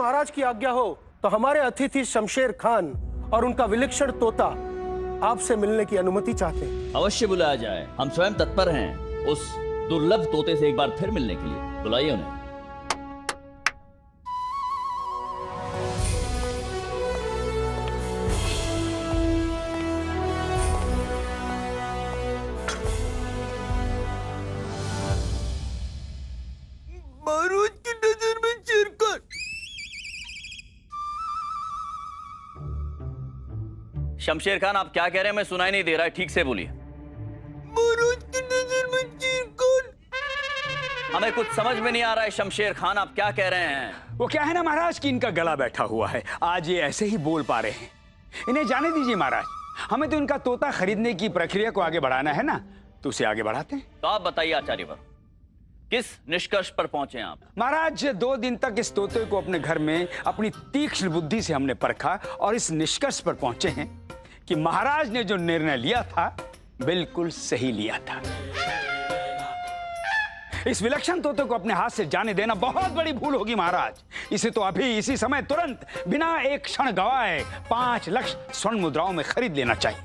महाराज की आज्ञा हो तो हमारे अतिथि शमशेर खान और उनका विलक्षण तोता आपसे मिलने की अनुमति चाहते हैं। अवश्य बुलाया जाए, हम स्वयं तत्पर हैं उस दुर्लभ तोते से एक बार फिर मिलने के लिए। बुलाइए उन्हें। महाराज की नजर में चिरकर। शमशेर खान, आप क्या कह रहे हैं? मैं सुनाई नहीं दे रहा है, ठीक से बोलिए। महाराज की नजर में चिरकर। हमें कुछ समझ में नहीं आ रहा है शमशेर खान, आप क्या कह रहे हैं? वो क्या है ना महाराज कि इनका गला बैठा हुआ है, आज ये ऐसे ही बोल पा रहे हैं। इन्हें जाने दीजिए महाराज, हमें तो इनका तोता खरीदने की प्रक्रिया को आगे बढ़ाना है ना, तो उसे आगे बढ़ाते हैं। तो आप बताइए आचार्यवर, किस निष्कर्ष पर पहुंचे आप? महाराज 2 दिन तक इस तोते को अपने घर में अपनी तीक्ष्ण बुद्धि से हमने परखा और इस निष्कर्ष पर पहुंचे हैं कि महाराज ने जो निर्णय लिया था बिल्कुल सही लिया था। इस विलक्षण तोते को अपने हाथ से जाने देना बहुत बड़ी भूल होगी महाराज। इसे तो अभी इसी समय तुरंत बिना एक क्षण गवाए 5 लाख स्वर्ण मुद्राओं में खरीद लेना चाहिए।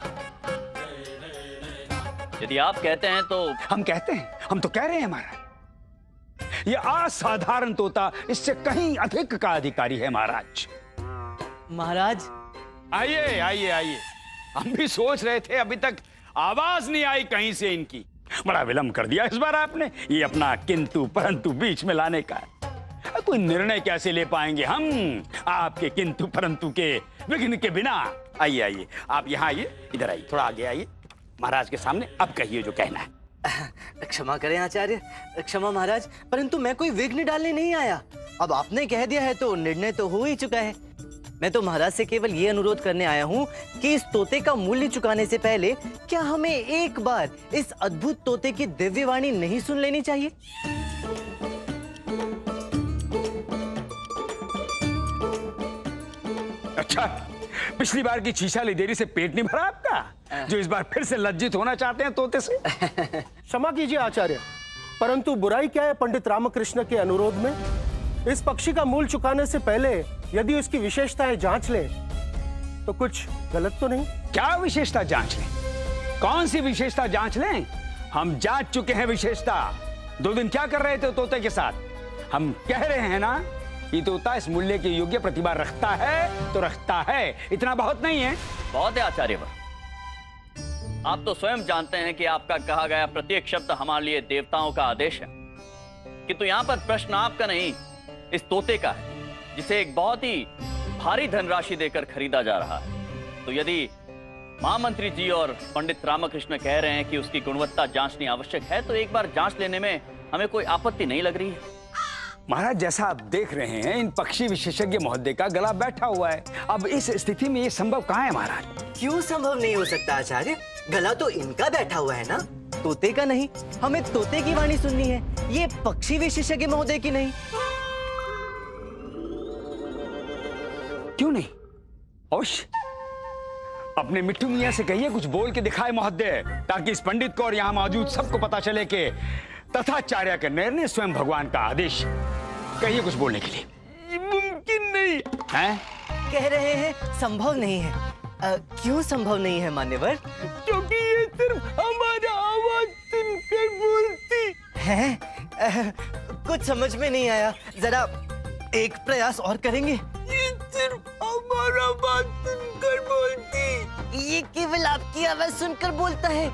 यदि आप कहते हैं तो। हम कहते हैं, हम तो कह रहे हैं महाराज। यह असाधारण तोता इससे कहीं अधिक का अधिकारी है महाराज। महाराज आइए आइए आइए, हम भी सोच रहे थे अभी तक आवाज नहीं आई कहीं से इनकी। बड़ा विलंब कर दिया इस बार आपने ये अपना किंतु परंतु बीच में लाने का। कोई निर्णय कैसे ले पाएंगे हम आपके किंतु परंतु के विघ्न के बिना। आइए आइए, आप यहाँ आइए, इधर आइए, थोड़ा आगे आइए महाराज के सामने। अब कहिए जो कहना है। क्षमा करें आचार्य, क्षमा महाराज, परंतु मैं कोई विघ्न डालने नहीं आया। अब आपने कह दिया है तो निर्णय तो हो ही चुका है। मैं तो महाराज से केवल ये अनुरोध करने आया हूँ कि इस तोते का मूल्य चुकाने से पहले क्या हमें एक बार इस अद्भुत तोते की दिव्य वाणी नहीं सुन लेनी चाहिए? अच्छा, पिछली बार की छीछाली देरी से पेट नहीं भरा आपका, जो इस बार फिर से लज्जित होना चाहते हैं तोते से? क्षमा कीजिए आचार्य, परंतु बुराई क्या है पंडित रामकृष्ण के अनुरोध में? इस पक्षी का मूल चुकाने से पहले यदि उसकी विशेषताएं जांच लें तो कुछ गलत तो नहीं? क्या विशेषता जांच लें? कौन सी विशेषता जांच लें? हम जांच चुके हैं विशेषता। 2 दिन क्या कर रहे थे तोते के साथ? हम कह रहे हैं ना कि तोता इस मूल्य के योग्य प्रतिभा रखता है तो रखता है, इतना बहुत नहीं है? बहुत है आचार्यवर, आप तो स्वयं जानते हैं कि आपका कहा गया प्रत्येक शब्द हमारे लिए देवताओं का आदेश है। किंतु यहाँ पर प्रश्न आपका नहीं, इस तोते का है, जिसे एक बहुत ही भारी धनराशि देकर खरीदा जा रहा है। तो यदि महामंत्री जी और पंडित रामकृष्ण कह रहे हैं कि उसकी गुणवत्ता जांचनी आवश्यक है, तो एक बार जांच लेने में हमें कोई आपत्ति नहीं लग रही है। महाराज जैसा आप देख रहे हैं, इन पक्षी विशेषज्ञ महोदय का गला बैठा हुआ है। अब इस स्थिति में ये संभव कहाँ है महाराज? क्यों संभव नहीं हो सकता आचार्य? गला तो इनका बैठा हुआ है ना, तोते का नहीं। हमें तोते की वाणी सुननी है, ये पक्षी विशेषज्ञ महोदय की नहीं। क्यों नहीं? अवश्य, अपने मिट्टू मियां से कहिए कुछ बोल के दिखाए महोदय, ताकि इस पंडित को और यहाँ मौजूद सबको पता चले कि तथाचार्य का निर्णय स्वयं भगवान का आदेश। कहिए कुछ बोलने के लिए। मुमकिन नहीं है? कह रहे हैं संभव नहीं है। क्यों संभव नहीं है मान्यवर? क्योंकि ये सिर्फ हमारा आवाज सुनकर बोलती है। कुछ समझ में नहीं आया, जरा एक प्रयास और करेंगे? ये सिर्फ हमारा बात सुनकर बोलती। ये केवल आपकी आवाज सुनकर बोलता है?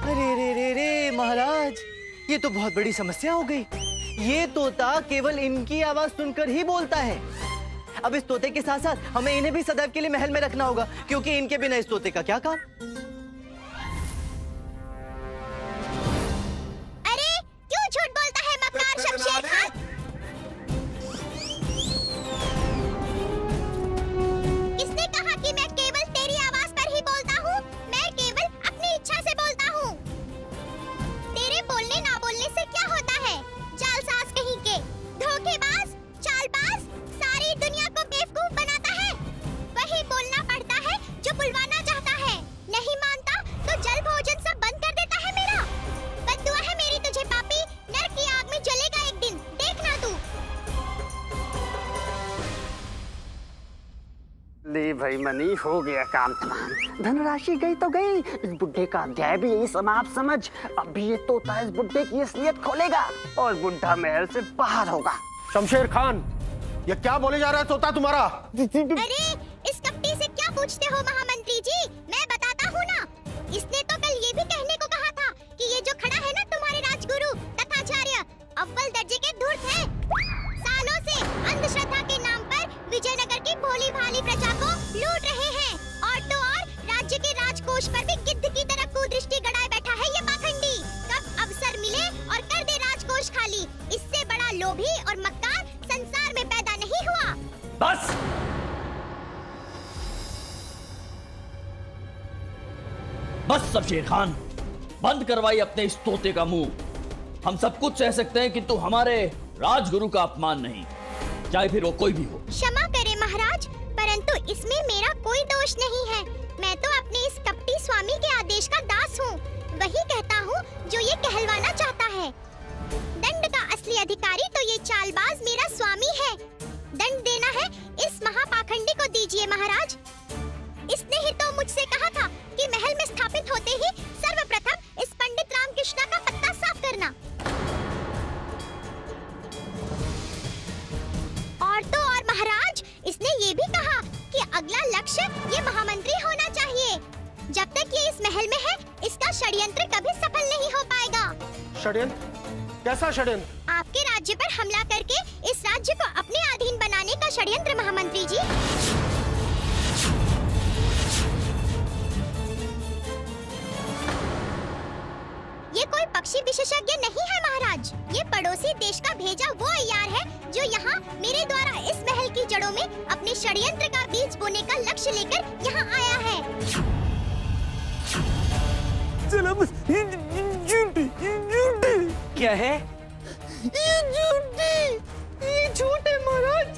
अरे रे रे रे महाराज, ये तो बहुत बड़ी समस्या हो गई। ये तोता केवल इनकी आवाज सुनकर ही बोलता है। अब इस तोते के साथ साथ हमें इन्हें भी सदैव के लिए महल में रखना होगा, क्योंकि इनके बिना इस तोते का क्या काम? अरे क्यों झूठ बोलता है मक्कार शमशेर खान? किसने कहा कि मैं केवल तेरी आवाज पर ही बोलता हूँ? मैं केवल अपनी इच्छा से बोलता हूँ। तेरे बोलने ना बोलने से क्या होता है? जालसाज कहीं के, धोखेबाज, चालबाज, सारी दुनिया को बेवकूफ बनाता है। वही बोलना पड़ता है जो बुलवाना चाहता है, नहीं भाई मनी, हो गया काम तमाम। धनराशि गई तो गई, इस बुड्ढे का अध्याय भी यही समाप्त समझ। अभी ये तोता इस बुड्ढे की असलियत खोलेगा और बुड्ढा महल से बाहर होगा। शमशेर खान, ये क्या बोले जा रहा है तोता तुम्हारा? अरे इस कपटी से क्या पूछते हो महामंत्री जी, मैं बताता हूँ ना। इसने तो कल ये भी कहने को कहा था कि ये जो खड़ा है ना तुम्हारे राजगुरु तथाचार्य, अव्वल दर्जे के धूर्त है। सालों से अंधश्रद्धा के नाम पर विजयनगर की भोली भाली प्रजा को लूट रहे हैं, और तो और राज्य के राजकोष पर भी गिद्ध की तरह कुदृष्टि गड़ाए बैठा है ये पाखंडी। कब अवसर मिले और कर दे राजकोष खाली, इससे बड़ा लोभी और मक्कार संसार में पैदा नहीं हुआ। बस बस शमशेर खान, बंद करवाई अपने इस तोते का मुंह। हम सब कुछ सह सकते हैं किंतु हमारे राजगुरु का अपमान नहीं, चाहे फिर वो कोई भी हो। क्षमा करें महाराज, परंतु इसमें मेरा कोई दोष नहीं है। मैं तो अपने इस कपटी स्वामी के आदेश का दास हूँ। वही कहता हूँ जो ये कहलवाना चाहता है। दंड का असली अधिकारी तो ये चालबाज मेरा स्वामी है। दंड देना है इस महापाखंडी को दीजिए महाराज। इसने ही तो मुझसे कहा था कि महल में स्थापित होते ही सर्वप्रथम इस पंडित रामकृष्ण का पत्ता साफ करना। और तो और महाराज, इसने ये भी कहा कि अगला लक्ष्य ये महामंत्री होना चाहिए। जब तक ये इस महल में है, इसका षड्यंत्र कभी सफल नहीं हो पाएगा। षड्यंत्र? कैसा षड्यंत्र? आपके राज्य पर हमला करके इस राज्य को अपने अधीन बनाने का षड्यंत्र महामंत्री जी। ये कोई पक्षी विशेषज्ञ नहीं है महाराज। ये पड़ोसी देश का भेजा वो अय्यार है जो यहाँ मेरे द्वारा इस महल की जड़ों में अपने षड्यंत्र का बीज बोने का लक्ष्य लेकर यहाँ आया है। क्या है? ये झूठ है महाराज।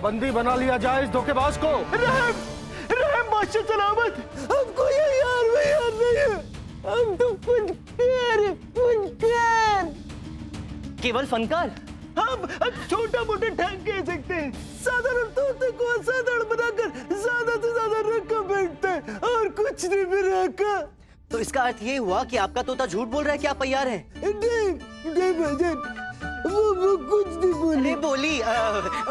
बंदी बना लिया जाए इस धोखेबाज को। रहम बादशाह सलामत, हमको ये यार में यार नहीं है। हम तो फनकार। केवल फनकार? हम छोटा मोटा ढंग कह सकते हैं। साधारण तोते को असाधारण बनाकर ज्यादा से ज्यादा रखा बैठते हैं और कुछ नहीं भी रखा। तो इसका अर्थ ये हुआ कि आपका तोता झूठ बोल रहा है कि आप तैयार हैं? नहीं भाईजान, वो कुछ नहीं बोली। नहीं बोली,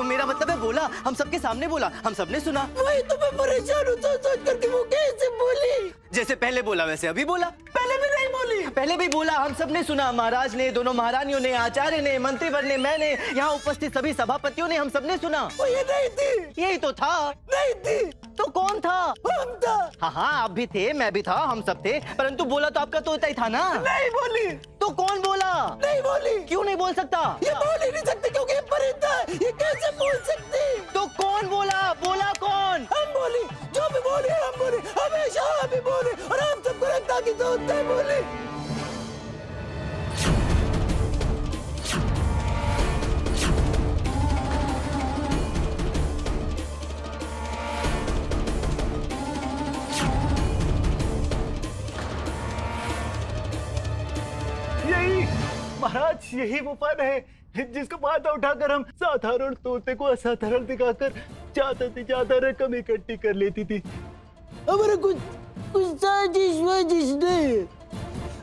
मेरा मतलब है बोला, हम सबके सामने बोला, हम सबने सुना। वही तो मैं परेशान हूँ सोच करके वो कैसे बोली। जैसे पहले बोला वैसे अभी बोला। पहले भी नहीं बोली। पहले भी बोला, हम सबने सुना। महाराज ने, दोनों महारानियों ने, आचार्य ने, मंत्रीवर ने, मैंने, यहाँ उपस्थित सभी सभापतियों ने, हम सबने सुना। वो ये नहीं थी। यही तो था। नहीं थी। तो कौन था? हम था। हाँ हाँ, आप भी थे, मैं भी था, हम सब थे, परंतु बोला तो आपका तोता ही था ना। नहीं बोली। तो कौन बोला? नहीं बोली। क्यों नहीं बोल सकता? ये बोल ही नहीं सकते क्योंकि ये परिंदा है। ये कैसे बोल सकती? तो कौन बोला? बोला कौन? हम बोली, जो भी बोले हम बोले, हमेशा हम ही बोले, और हम सबको लगता कि तोता है बोले। यही महाराज, यही वो फन है जिसका फायदा उठाकर हम साधारण तोते को असाधारण दिखाकर ज्यादा से ज्यादा रकम इकट्ठी कर लेती थी। हमारा कुछ साजिश वाजिश नहीं है।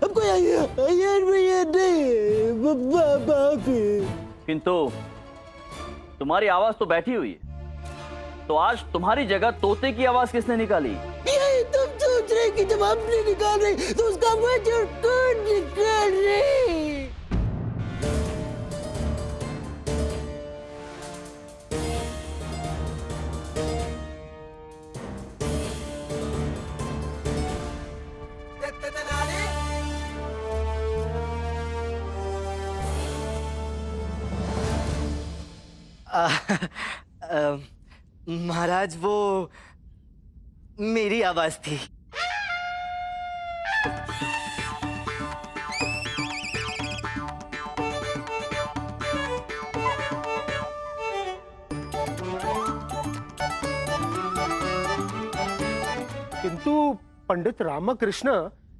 हमको यार नहीं। किंतु तुम्हारी आवाज तो बैठी हुई है, तो आज तुम्हारी जगह तोते की आवाज किसने निकाली? यही तुम सोच रहे कि जब हम नहीं निकाल रहे तो उसका वजह कौन निकाल रहे? महाराज, वो मेरी आवाज थी। किंतु पंडित रामकृष्ण,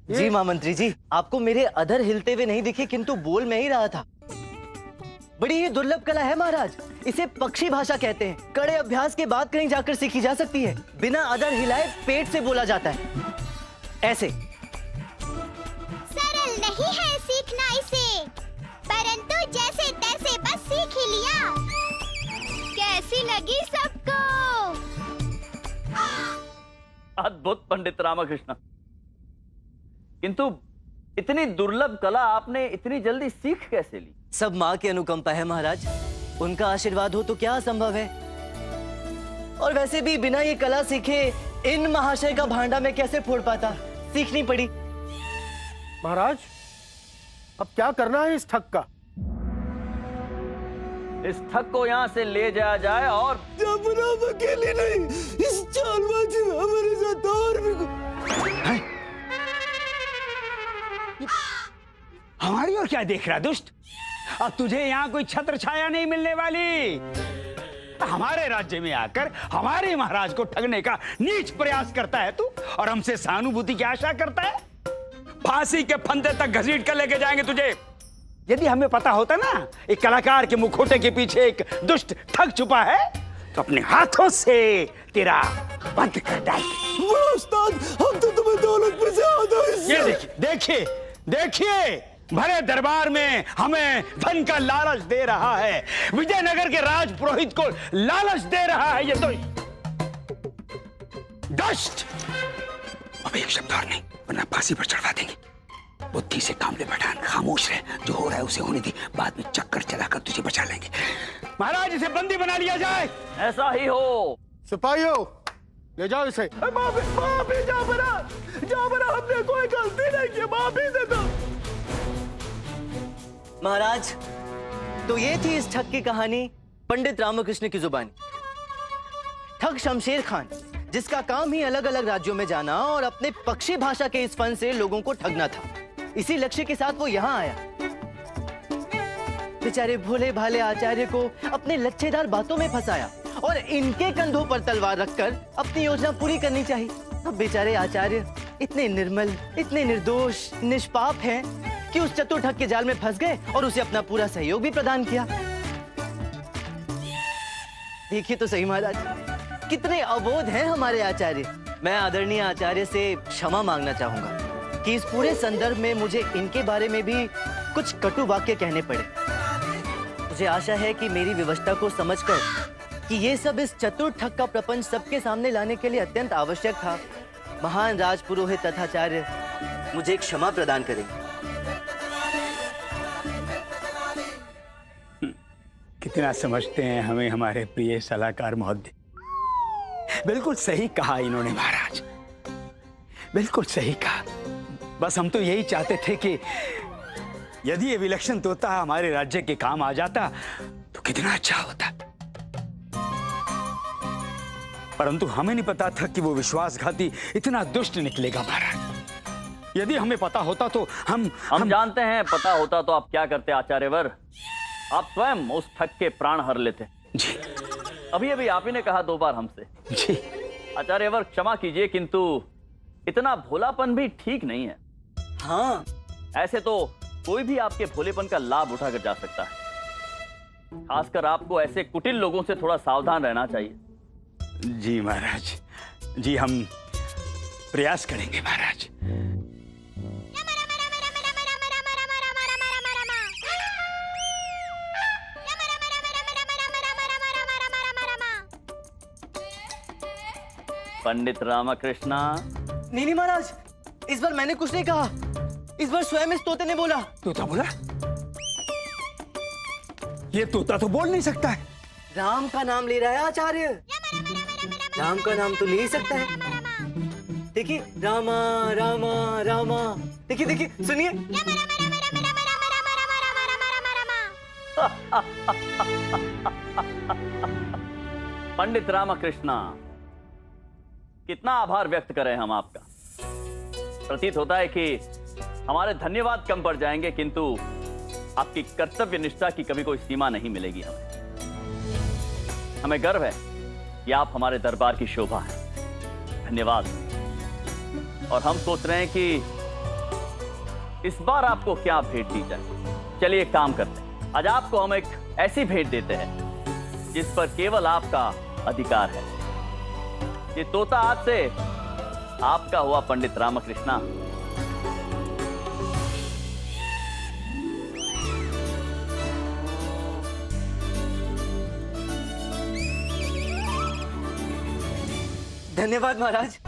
जी महामंत्री जी, आपको मेरे अधर हिलते हुए नहीं दिखे, किंतु बोल मैं ही रहा था। बड़ी ही दुर्लभ कला है महाराज। इसे पक्षी भाषा कहते हैं। कड़े अभ्यास के बाद कहीं जाकर सीखी जा सकती है। बिना अधर हिलाए पेट से बोला जाता है, ऐसे। सरल नहीं है सीखना इसे, परंतु जैसे तैसे बस सीख ही लिया। कैसी लगी सबको? अद्भुत पंडित रामकृष्ण, किंतु इतनी दुर्लभ कला आपने इतनी जल्दी सीख कैसे ली? सब माँ की अनुकंपा है महाराज। उनका आशीर्वाद हो तो क्या असंभव है। और वैसे भी बिना ये कला सीखे इन महाशय का भांडा में कैसे फोड़ पाता, सीखनी पड़ी। महाराज, अब क्या करना है इस ठग का? इस ठग को यहाँ से ले जाया जाए और जब हम अकेले नहीं, इस चालबाज हमारे साथ और भी हमारी ओर क्या देख रहा दुष्ट? अब तुझे यहाँ कोई छत्र छाया नहीं मिलने वाली। हमारे राज्य में आकर हमारे महाराज को ठगने का नीच प्रयास करता है तू, और हमसे सहानुभूति की आशा करता है। फांसी के फंदे तक घसीट कर लेके जाएंगे तुझे। यदि हमें पता होता ना एक कलाकार के मुखौटे के पीछे एक दुष्ट ठग छुपा है, तो अपने हाथों से तेरा वध कर डालते। उस्ताद, हम तो तुम्हें दौलत में से आधा ये देखिए देखिए देखिए, भरे दरबार में हमें धन का लालच दे रहा है। विजयनगर के राज पुरोहित को लालच दे रहा है ये दुष्ट। अब एक शब्द और नहीं, वरना फांसी पर चढ़वा देंगे। बुद्धि से काम ले पठान, खामोश रहे। जो हो रहा है उसे होने दे, बाद में चक्कर चलाकर तुझे बचा लेंगे। महाराज, इसे बंदी बना लिया जाए। ऐसा ही हो। सिपाहियों, ले जाओ इसे। माफी जाबरा, हमने कोई गलती नहीं की, माफी दे दो। महाराज, तो ये थी इस ठग की कहानी पंडित रामकृष्ण की जुबानी। ठग शमशेर खान, जिसका काम ही अलग अलग राज्यों में जाना और अपने पक्षी भाषा के इस फन से लोगों को ठगना था। इसी लक्ष्य के साथ वो यहाँ आया। बेचारे भोले भाले आचार्य को अपने लच्छेदार बातों में फंसाया और इनके कंधों पर तलवार रखकर अपनी योजना पूरी करनी चाहिए। अब बेचारे आचार्य इतने निर्मल, इतने निर्दोष, निष्पाप हैं कि उस चतुर ठग के जाल में फंस गए और उसे अपना पूरा सहयोग भी प्रदान किया। देखिए तो सही महाराज, कितने अबोध हैं हमारे आचार्य। मैं आदरणीय आचार्य से क्षमा मांगना चाहूंगा कि इस पूरे संदर्भ में मुझे इनके बारे में भी कुछ कटु वाक्य कहने पड़े। मुझे आशा है कि मेरी व्यवस्था को समझकर कि ये सब इस चतुर ठग का प्रपंच सबके सामने लाने के लिए अत्यंत आवश्यक था, महान राजपुरोहित तथाचार्य मुझे क्षमा प्रदान करेंगे। कितना समझते हैं हमें हमारे प्रिय सलाहकार महोदय। बिल्कुल सही कहा इन्होंने महाराज, बिल्कुल सही कहा। बस हम तो यही चाहते थे कि यदि ये विलक्षण तोता हमारे राज्य के काम आ जाता तो कितना अच्छा होता, परंतु हमें नहीं पता था कि वो विश्वासघाती इतना दुष्ट निकलेगा महाराज। यदि हमें पता होता तो हम जानते हैं, पता होता तो आप क्या करते आचार्यवर? आप स्वयं उस ठग के प्राण हर लेते। जी, अभी अभी आप ही ने कहा 2 बार हमसे। जी आचार्यवर, क्षमा कीजिए, किंतु इतना भोलापन भी ठीक नहीं है। हाँ, ऐसे तो कोई भी आपके भोलेपन का लाभ उठाकर जा सकता है। खासकर आपको ऐसे कुटिल लोगों से थोड़ा सावधान रहना चाहिए। जी महाराज, जी हम प्रयास करेंगे महाराज। पंडित रामकृष्णा। नहीं महाराज, इस बार मैंने कुछ नहीं कहा। इस बार स्वयं इस तोते ने बोला। तोता बोला? ये तोता तो बोल नहीं सकता है। राम का नाम ले रहा है आचार्य। राम का नाम तो ले ही सकता है। देखिए, रामा रामा रामा। देखिए देखिए, सुनिए। पंडित रामकृष्णा, कितना आभार व्यक्त करें हम आपका। प्रतीत होता है कि हमारे धन्यवाद कम पड़ जाएंगे, किंतु आपकी कर्तव्य निष्ठा की कभी कोई सीमा नहीं मिलेगी हमें गर्व है कि आप हमारे दरबार की शोभा है। धन्यवाद। और हम सोच रहे हैं कि इस बार आपको क्या भेंट दी जाए। चलिए एक काम करते हैं, आज आपको हम एक ऐसी भेंट देते हैं जिस पर केवल आपका अधिकार है। ये तोता आज से आपका हुआ पंडित रामकृष्णा। धन्यवाद महाराज।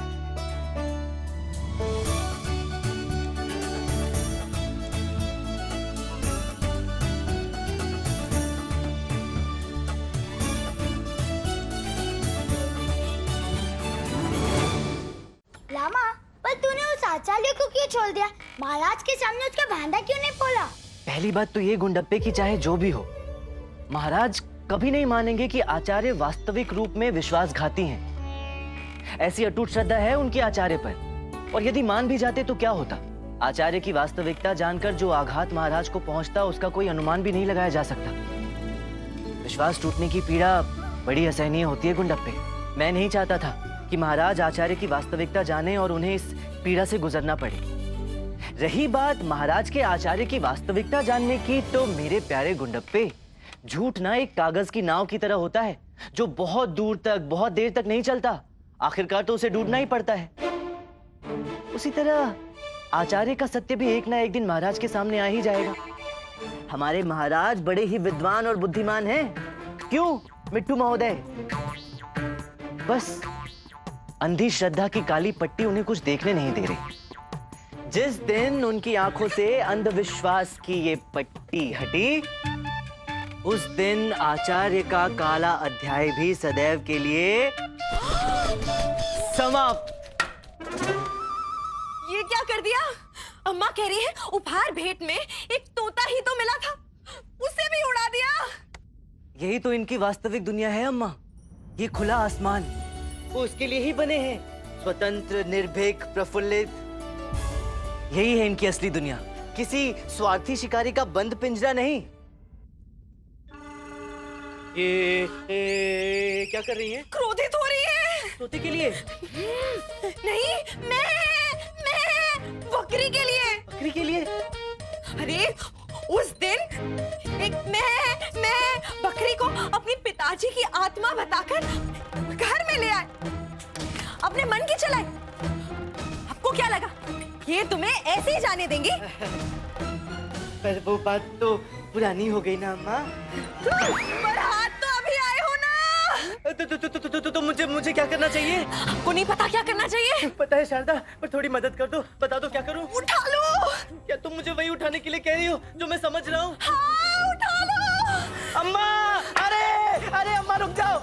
लामा, पर तूने उस आचार्य को क्यों छोड़ दिया? महाराज के सामने उसका भांडा क्यों नहीं फोड़ा? पहली बात तो ये गुंडप्पे की चाहे जो भी हो, महाराज कभी नहीं मानेंगे कि आचार्य वास्तविक रूप में विश्वासघाती हैं। ऐसी अटूट श्रद्धा है उनकी आचार्य पर, और यदि मान भी जाते तो क्या होता? आचार्य की वास्तविकता जानकर जो आघात महाराज को पहुंचता उसका कोई अनुमान भी नहीं लगाया जा सकता। विश्वास टूटने की पीड़ा बड़ी असहनीय होती है गुंडप्पे। मैं नहीं चाहता था कि महाराज आचार्य की वास्तविकता जाने और उन्हें इस पीड़ा से गुजरना पड़े। रही बात महाराज के आचार्य की वास्तविकता जानने की, तो मेरे प्यारे गुंडप्पे, झूठ ना एक कागज की नाव की तरह होता है जो बहुत दूर तक बहुत देर तक नहीं चलता, आखिरकार तो उसे ढूंढना ही पड़ता है। उसी तरह आचार्य का सत्य भी एक ना एक दिन महाराज के सामने आ ही जाएगा। हमारे महाराज बड़े ही विद्वान और बुद्धिमान हैं, क्यों मिट्टू महोदय? बस अंधी श्रद्धा की काली पट्टी उन्हें कुछ देखने नहीं दे रही। जिस दिन उनकी आंखों से अंधविश्वास की ये पट्टी हटी, उस दिन आचार्य का काला अध्याय भी सदैव के लिए समाप्त। ये क्या कर दिया? अम्मा कह रही है उपहार भेंट में एक तोता ही तो मिला था, उसे भी उड़ा दिया। यही तो इनकी वास्तविक दुनिया है अम्मा। ये खुला आसमान वो उसके लिए ही बने हैं, स्वतंत्र, निर्भीक, प्रफुल्लित। यही है इनकी असली दुनिया, किसी स्वार्थी शिकारी का बंद पिंजरा नहीं। ये क्या कर रही हैं? क्रोधित हो रही है। तोते के लिए? नहीं, मैं बकरी के लिए। बकरी के लिए? अरे उस दिन मैं बकरी को अपनी पिताजी की आत्मा बताकर घर में ले आए, अपने मन की चलाए। आपको क्या लगा ये तुम्हें ऐसे ही जाने देंगी? पर वो बात तो पुरानी हो गई ना अम्मा। पर हाथ तो अभी आए हो ना। तो मुझे क्या करना चाहिए? आपको नहीं पता क्या करना चाहिए? पता है शारदा, पर थोड़ी मदद कर दो, बता दो क्या करूं? उठा लो। क्या तुम मुझे वही उठाने के लिए कह रही हो जो मैं समझ रहा हूँ? हाँ, उठा लो। अम्मा, अरे अम्मा रुक जाओ।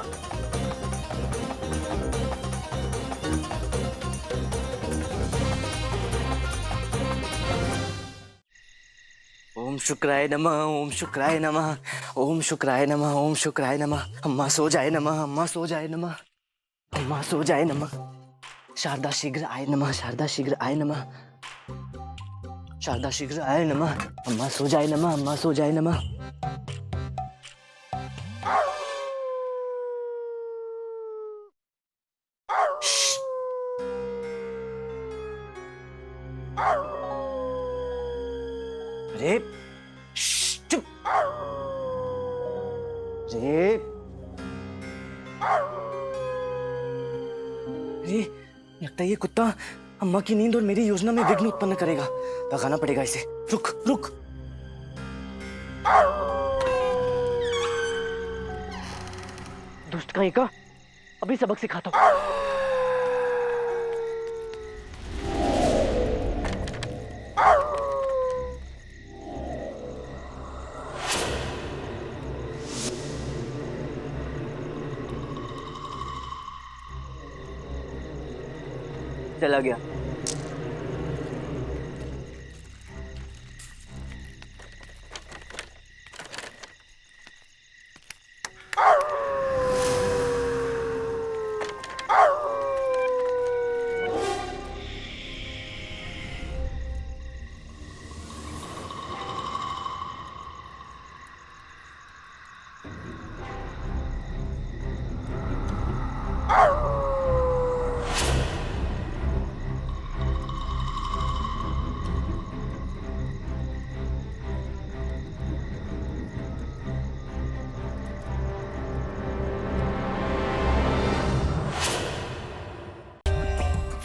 ओम शुक्राय नमः, ओम शुक्राय नमः, ओम शुक्राय नमः, ओम शुक्राय नमः। अम्मा सो जाए नमः, अम्मा सो जाए नमः, अम्मा सो जाए नमः। शारदा शीघ्र आए नमः, शारदा शीघ्र आए नमः, शारदा शीघ्र आए नमः। अम्मा सो जाए नमः, अम्मा सो जाए नमः। अरे चुप। अरे लगता है ये कुत्ता अम्मा की नींद और मेरी योजना में विघ्न उत्पन्न करेगा। भगाना पड़ेगा इसे। रुक रुक। दुष्ट कहीं का, अभी सबक सिखाता हूं। चला गया।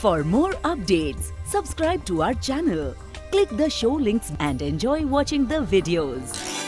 For more updates, subscribe to our channel, click the show links and enjoy watching the videos.